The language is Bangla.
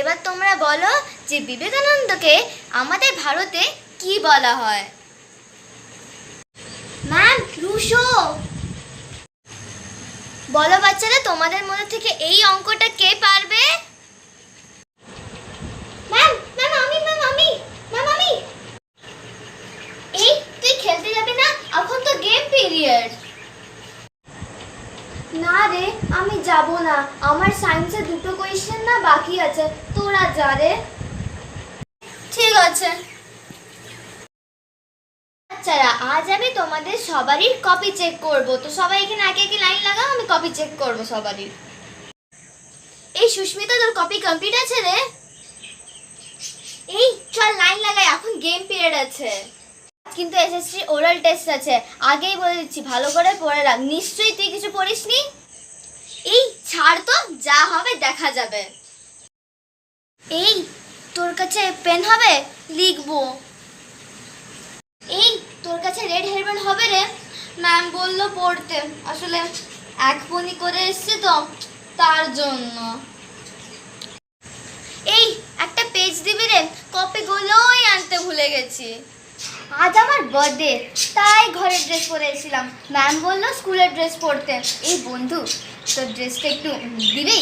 এবার তোমরা বলো যে বিবেকানন্দকে আমাদের ভারতে কি বলা হয়? Ma'am, Rousseau. বলো বাচ্চারা, তোমাদের মধ্যে থেকে এই অঙ্কটা কে পারবে? ম্যাম ম্যাম আমি ম্যাম আমি ম্যাম আমি এই, তুই খেলতে যাবি না? এখন তো গেম পিরিয়ড। না রে, আমি যাব না। আমার সায়েন্সে দুটো কোয়েশ্চেন না বাকি আছে, তোরা যা রে। ঠিক আছে বাচ্চারা, আজ আমি তোমাদের সবারই কপি চেক করব। তো সবাই এখানে একে একে লাইন লাগাও, আমি কপি চেক করব সবারই। এই সুস্মিতা, তোর কপি কমপ্লিট আছে রে? এই চল লাইন লাগাই, এখন গেম পিরিয়ড আছে। কিন্তু এসএসসি ওরাল টেস্ট আছে, আগেই বলে দিচ্ছি ভালো করে পড়ে রাখ। নিশ্চয়ই তুই কিছু পড়িসনি। এই ছাড় তো, যা হবে দেখা যাবে। এই তোর কাছে পেন হবে? লিখবো। এই তোর কাছে রেড হেরবেন হবে রে? ম্যাম বললো পড়তে, আসলে এক বনি করে এসছে তো তার জন্য। এই একটা পেজ দিবি রে? কপিগুলোই আনতে ভুলে গেছি। আজ আমার বার্থডে, তাই ঘরের ড্রেস পরে এসেছিলাম। ম্যাম বললো স্কুলের ড্রেস পরতে। এই বন্ধু, তোর ড্রেসটা একটু দিবি?